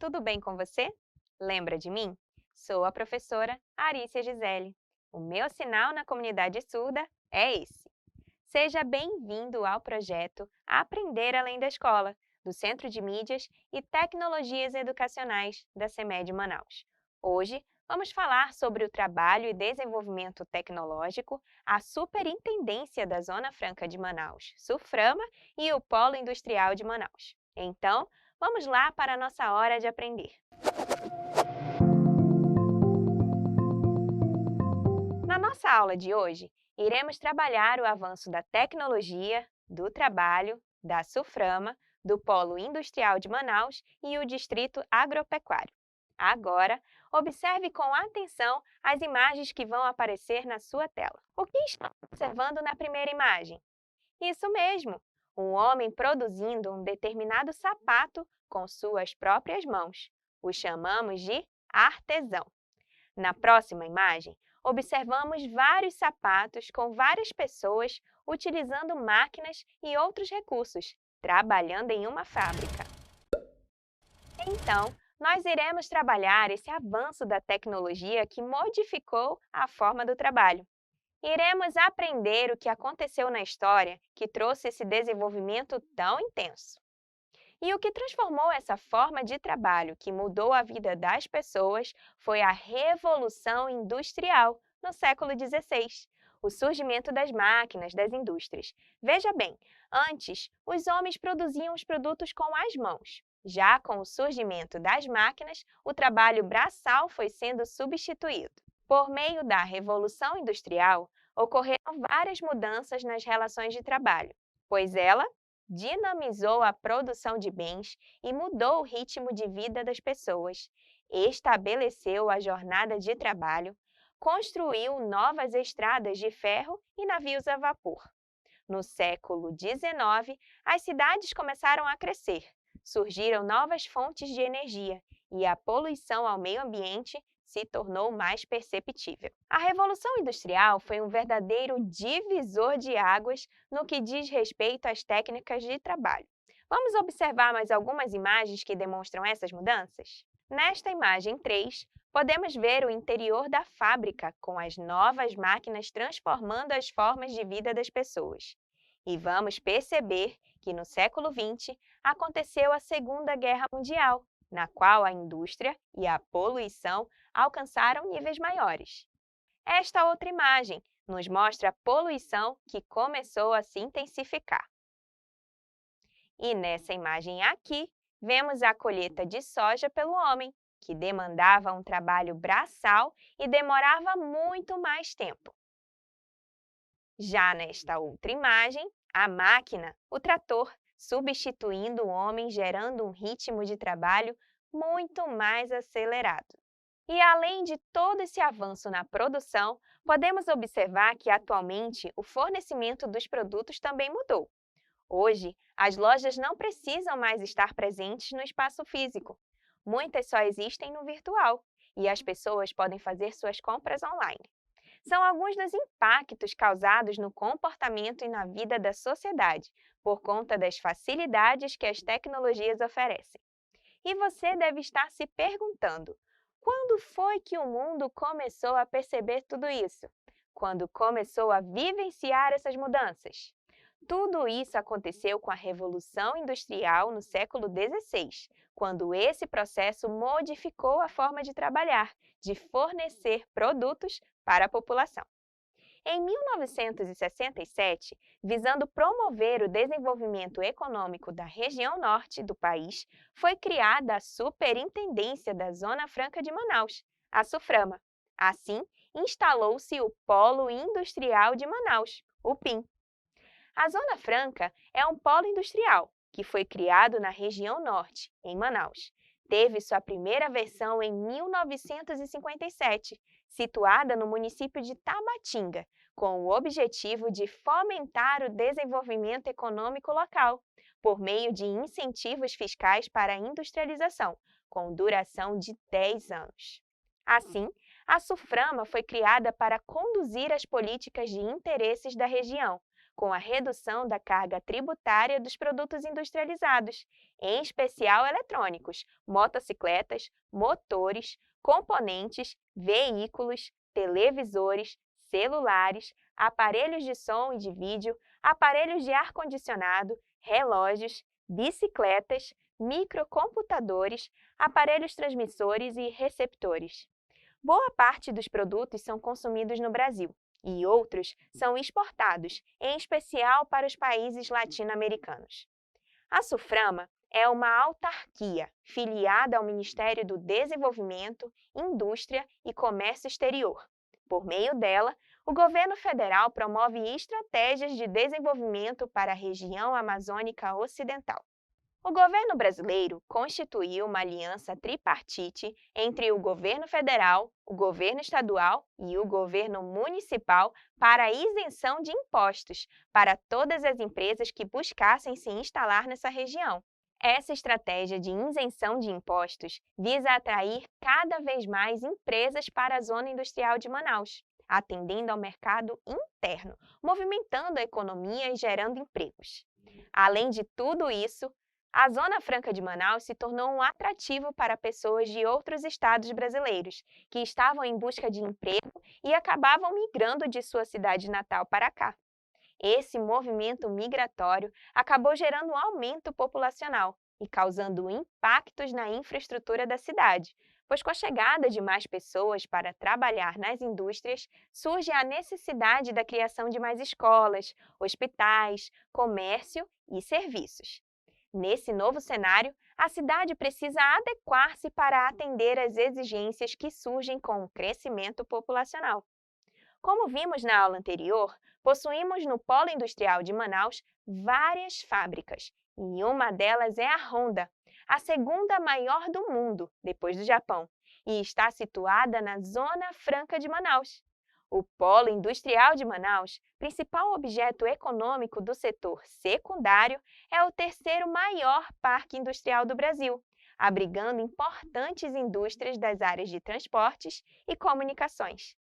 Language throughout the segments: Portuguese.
tudo bem com você? Lembra de mim? Sou a professora Arícia Gisele. O meu sinal na comunidade surda é esse. Seja bem-vindo ao projeto Aprender Além da Escola, do Centro de Mídias e Tecnologias Educacionais da CEMED Manaus. Hoje, vamos falar sobre o trabalho e desenvolvimento tecnológico, a Superintendência da Zona Franca de Manaus, SUFRAMA, e o Polo Industrial de Manaus. Então, vamos lá para a nossa hora de aprender. Na nossa aula de hoje, iremos trabalhar o avanço da tecnologia, do trabalho, da SUFRAMA, do Polo Industrial de Manaus e o Distrito Agropecuário. Agora, observe com atenção as imagens que vão aparecer na sua tela. O que está observando na primeira imagem? Isso mesmo, um homem produzindo um determinado sapato com suas próprias mãos. O chamamos de artesão. Na próxima imagem, observamos vários sapatos com várias pessoas utilizando máquinas e outros recursos, trabalhando em uma fábrica. Então, nós iremos trabalhar esse avanço da tecnologia que modificou a forma do trabalho. Iremos aprender o que aconteceu na história que trouxe esse desenvolvimento tão intenso. E o que transformou essa forma de trabalho que mudou a vida das pessoas foi a Revolução Industrial, no século XVI, o surgimento das máquinas, das indústrias. Veja bem, antes, os homens produziam os produtos com as mãos. Já com o surgimento das máquinas, o trabalho braçal foi sendo substituído. Por meio da Revolução Industrial, ocorreram várias mudanças nas relações de trabalho, pois ela dinamizou a produção de bens e mudou o ritmo de vida das pessoas, estabeleceu a jornada de trabalho, construiu novas estradas de ferro e navios a vapor. No século XIX, as cidades começaram a crescer, surgiram novas fontes de energia e a poluição ao meio ambiente se tornou mais perceptível. A Revolução Industrial foi um verdadeiro divisor de águas no que diz respeito às técnicas de trabalho. Vamos observar mais algumas imagens que demonstram essas mudanças? Nesta imagem 3, podemos ver o interior da fábrica com as novas máquinas transformando as formas de vida das pessoas. E vamos perceber que no século XX aconteceu a Segunda Guerra Mundial, na qual a indústria e a poluição alcançaram níveis maiores. Esta outra imagem nos mostra a poluição que começou a se intensificar. E nessa imagem aqui, vemos a colheita de soja pelo homem, que demandava um trabalho braçal e demorava muito mais tempo. Já nesta outra imagem, a máquina, o trator, substituindo o homem, gerando um ritmo de trabalho muito mais acelerado. E além de todo esse avanço na produção, podemos observar que atualmente o fornecimento dos produtos também mudou. Hoje, as lojas não precisam mais estar presentes no espaço físico. Muitas só existem no virtual e as pessoas podem fazer suas compras online. São alguns dos impactos causados no comportamento e na vida da sociedade, por conta das facilidades que as tecnologias oferecem. E você deve estar se perguntando, quando foi que o mundo começou a perceber tudo isso? Quando começou a vivenciar essas mudanças? Tudo isso aconteceu com a Revolução Industrial no século XVI, quando esse processo modificou a forma de trabalhar, de fornecer produtos para a população. Em 1967, visando promover o desenvolvimento econômico da região norte do país, foi criada a Superintendência da Zona Franca de Manaus, a SUFRAMA. Assim, instalou-se o Polo Industrial de Manaus, o PIM. A Zona Franca é um polo industrial que foi criado na região norte, em Manaus. Teve sua primeira versão em 1957, situada no município de Tabatinga, com o objetivo de fomentar o desenvolvimento econômico local, por meio de incentivos fiscais para a industrialização, com duração de 10 anos. Assim, a SUFRAMA foi criada para conduzir as políticas de interesses da região, com a redução da carga tributária dos produtos industrializados, em especial eletrônicos, motocicletas, motores, componentes, veículos, televisores, celulares, aparelhos de som e de vídeo, aparelhos de ar-condicionado, relógios, bicicletas, microcomputadores, aparelhos transmissores e receptores. Boa parte dos produtos são consumidos no Brasil e outros são exportados, em especial para os países latino-americanos. A SUFRAMA é uma autarquia filiada ao Ministério do Desenvolvimento, Indústria e Comércio Exterior. Por meio dela, o governo federal promove estratégias de desenvolvimento para a região amazônica ocidental. O governo brasileiro constituiu uma aliança tripartite entre o governo federal, o governo estadual e o governo municipal para a isenção de impostos para todas as empresas que buscassem se instalar nessa região. Essa estratégia de isenção de impostos visa atrair cada vez mais empresas para a zona industrial de Manaus, atendendo ao mercado interno, movimentando a economia e gerando empregos. Além de tudo isso, a Zona Franca de Manaus se tornou um atrativo para pessoas de outros estados brasileiros, que estavam em busca de emprego e acabavam migrando de sua cidade natal para cá. Esse movimento migratório acabou gerando um aumento populacional e causando impactos na infraestrutura da cidade, pois com a chegada de mais pessoas para trabalhar nas indústrias, surge a necessidade da criação de mais escolas, hospitais, comércio e serviços. Nesse novo cenário, a cidade precisa adequar-se para atender às exigências que surgem com o crescimento populacional. Como vimos na aula anterior, possuímos no Polo Industrial de Manaus várias fábricas, e uma delas é a Honda, a segunda maior do mundo, depois do Japão, e está situada na Zona Franca de Manaus. O Polo Industrial de Manaus, principal objeto econômico do setor secundário, é o terceiro maior parque industrial do Brasil, abrigando importantes indústrias das áreas de transportes e comunicações.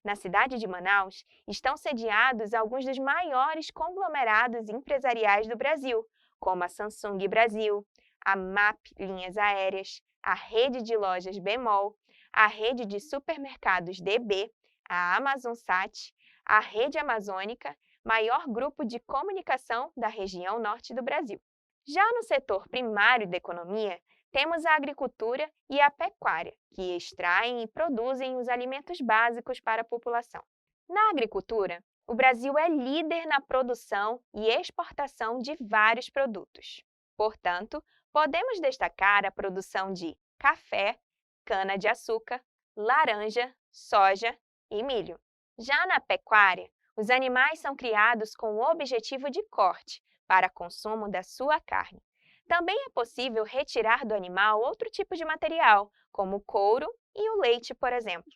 Na cidade de Manaus, estão sediados alguns dos maiores conglomerados empresariais do Brasil, como a Samsung Brasil, a MAP Linhas Aéreas, a rede de lojas Bemol, a rede de supermercados DB, a AmazonSat, a Rede Amazônica, maior grupo de comunicação da região norte do Brasil. Já no setor primário da economia, temos a agricultura e a pecuária, que extraem e produzem os alimentos básicos para a população. Na agricultura, o Brasil é líder na produção e exportação de vários produtos. Portanto, podemos destacar a produção de café, cana-de-açúcar, laranja, soja e milho. Já na pecuária, os animais são criados com o objetivo de corte, para consumo da sua carne. Também é possível retirar do animal outro tipo de material, como o couro e o leite, por exemplo.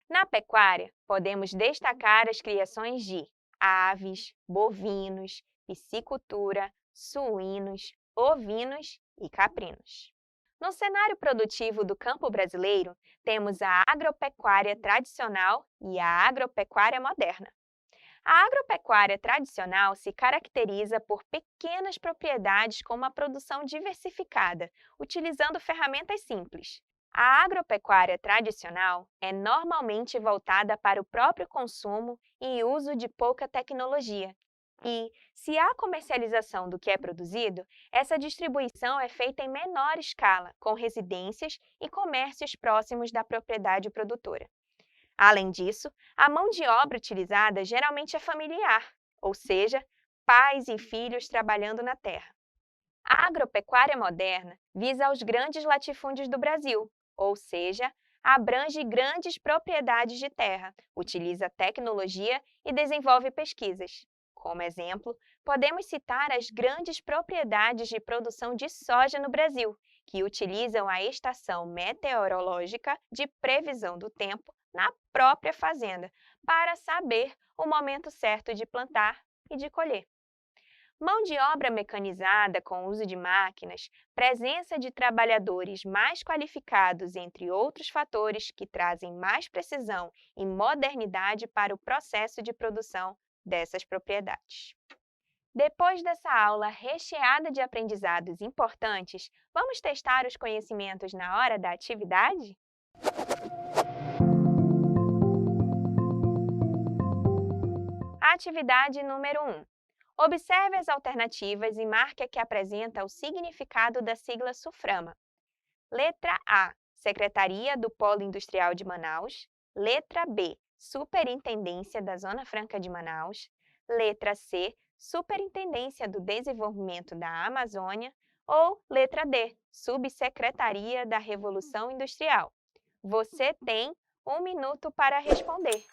Na pecuária, podemos destacar as criações de aves, bovinos, piscicultura, suínos, ovinos e caprinos. No cenário produtivo do campo brasileiro, temos a agropecuária tradicional e a agropecuária moderna. A agropecuária tradicional se caracteriza por pequenas propriedades com uma produção diversificada, utilizando ferramentas simples. A agropecuária tradicional é normalmente voltada para o próprio consumo e uso de pouca tecnologia. E, se há comercialização do que é produzido, essa distribuição é feita em menor escala, com residências e comércios próximos da propriedade produtora. Além disso, a mão de obra utilizada geralmente é familiar, ou seja, pais e filhos trabalhando na terra. A agropecuária moderna visa aos grandes latifúndios do Brasil, ou seja, abrange grandes propriedades de terra, utiliza tecnologia e desenvolve pesquisas. Como exemplo, podemos citar as grandes propriedades de produção de soja no Brasil, que utilizam a estação meteorológica de previsão do tempo na própria fazenda, para saber o momento certo de plantar e de colher. Mão de obra mecanizada com uso de máquinas, presença de trabalhadores mais qualificados, entre outros fatores que trazem mais precisão e modernidade para o processo de produção dessas propriedades. Depois dessa aula recheada de aprendizados importantes, vamos testar os conhecimentos na hora da atividade? Atividade número 1. Observe as alternativas e marque a que apresenta o significado da sigla SUFRAMA. Letra A, Secretaria do Polo Industrial de Manaus. Letra B, Superintendência da Zona Franca de Manaus. Letra C, Superintendência do Desenvolvimento da Amazônia. Ou letra D, Subsecretaria da Revolução Industrial. Você tem 1 minuto para responder.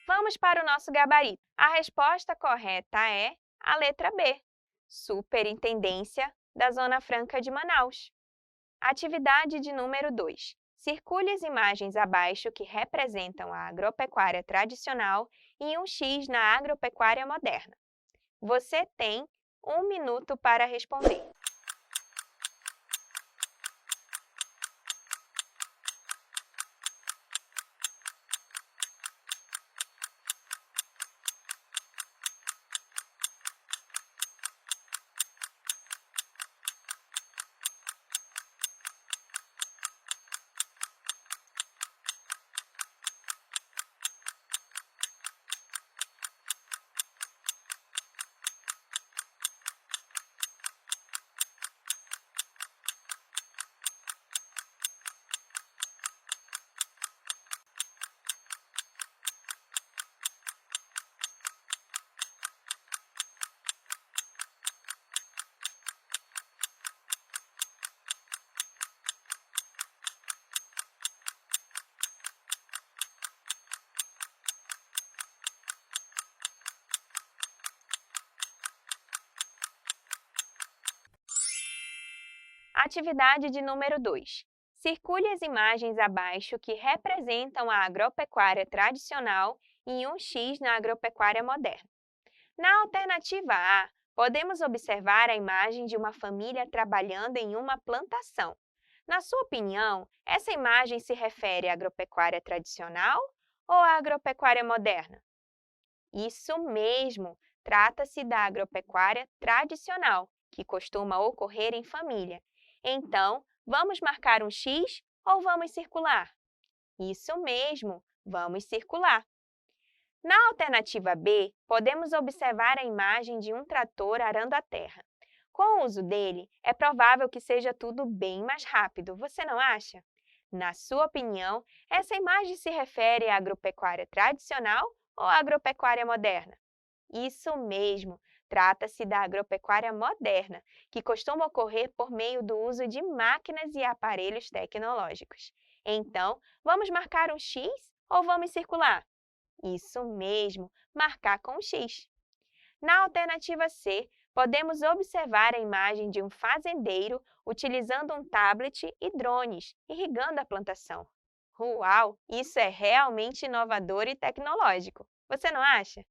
Vamos para o nosso gabarito. A resposta correta é a letra B, Superintendência da Zona Franca de Manaus. Atividade de número 2. Circule as imagens abaixo que representam a agropecuária tradicional e um X na agropecuária moderna. Você tem 1 minuto para responder. Atividade de número 2. Circule as imagens abaixo que representam a agropecuária tradicional e um X na agropecuária moderna. Na alternativa A, podemos observar a imagem de uma família trabalhando em uma plantação. Na sua opinião, essa imagem se refere à agropecuária tradicional ou à agropecuária moderna? Isso mesmo! Trata-se da agropecuária tradicional, que costuma ocorrer em família. Então, vamos marcar um X ou vamos circular? Isso mesmo, vamos circular. Na alternativa B, podemos observar a imagem de um trator arando a terra. Com o uso dele, é provável que seja tudo bem mais rápido, você não acha? Na sua opinião, essa imagem se refere à agropecuária tradicional ou à agropecuária moderna? Isso mesmo! Trata-se da agropecuária moderna, que costuma ocorrer por meio do uso de máquinas e aparelhos tecnológicos. Então, vamos marcar um X ou vamos circular? Isso mesmo, marcar com um X. Na alternativa C, podemos observar a imagem de um fazendeiro utilizando um tablet e drones, irrigando a plantação. Uau! Isso é realmente inovador e tecnológico. Você não acha?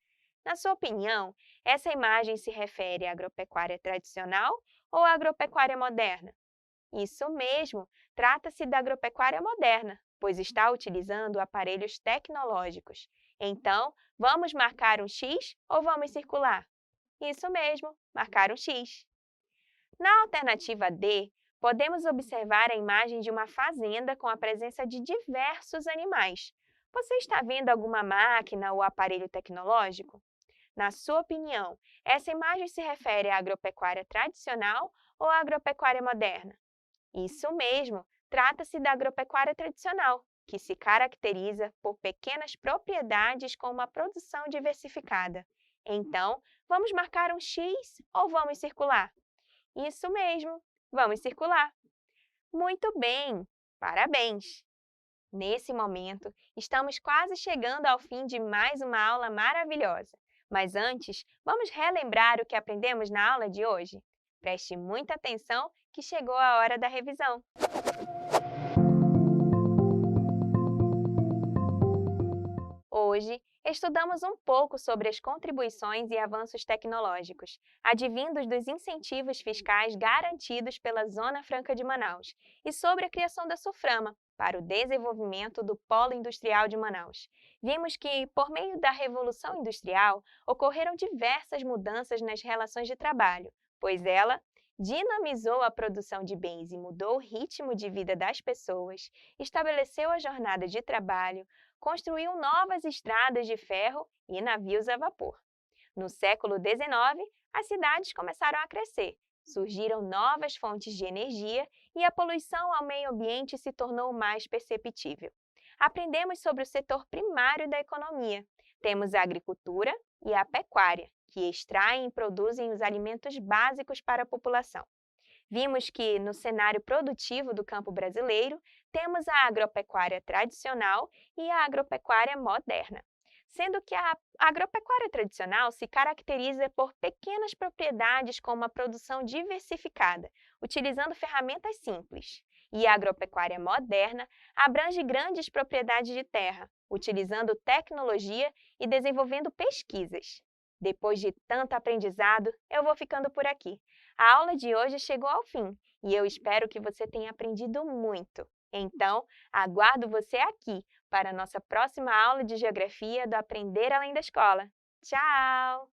Na sua opinião, essa imagem se refere à agropecuária tradicional ou à agropecuária moderna? Isso mesmo, trata-se da agropecuária moderna, pois está utilizando aparelhos tecnológicos. Então, vamos marcar um X ou vamos circular? Isso mesmo, marcar um X. Na alternativa D, podemos observar a imagem de uma fazenda com a presença de diversos animais. Você está vendo alguma máquina ou aparelho tecnológico? Na sua opinião, essa imagem se refere à agropecuária tradicional ou à agropecuária moderna? Isso mesmo, trata-se da agropecuária tradicional, que se caracteriza por pequenas propriedades com uma produção diversificada. Então, vamos marcar um X ou vamos circular? Isso mesmo, vamos circular. Muito bem, parabéns! Nesse momento, estamos quase chegando ao fim de mais uma aula maravilhosa. Mas antes, vamos relembrar o que aprendemos na aula de hoje? Preste muita atenção que chegou a hora da revisão. Hoje, estudamos um pouco sobre as contribuições e avanços tecnológicos, advindos dos incentivos fiscais garantidos pela Zona Franca de Manaus, e sobre a criação da SUFRAMA, para o desenvolvimento do Polo Industrial de Manaus. Vimos que, por meio da Revolução Industrial, ocorreram diversas mudanças nas relações de trabalho, pois ela dinamizou a produção de bens e mudou o ritmo de vida das pessoas, estabeleceu a jornada de trabalho, construiu novas estradas de ferro e navios a vapor. No século XIX, as cidades começaram a crescer, surgiram novas fontes de energia e a poluição ao meio ambiente se tornou mais perceptível. Aprendemos sobre o setor primário da economia. Temos a agricultura e a pecuária, que extraem e produzem os alimentos básicos para a população. Vimos que, no cenário produtivo do campo brasileiro, temos a agropecuária tradicional e a agropecuária moderna, sendo que a agropecuária tradicional se caracteriza por pequenas propriedades com uma produção diversificada, utilizando ferramentas simples. E a agropecuária moderna abrange grandes propriedades de terra, utilizando tecnologia e desenvolvendo pesquisas. Depois de tanto aprendizado, eu vou ficando por aqui. A aula de hoje chegou ao fim e eu espero que você tenha aprendido muito. Então, aguardo você aqui para a nossa próxima aula de Geografia do Aprender Além da Escola. Tchau!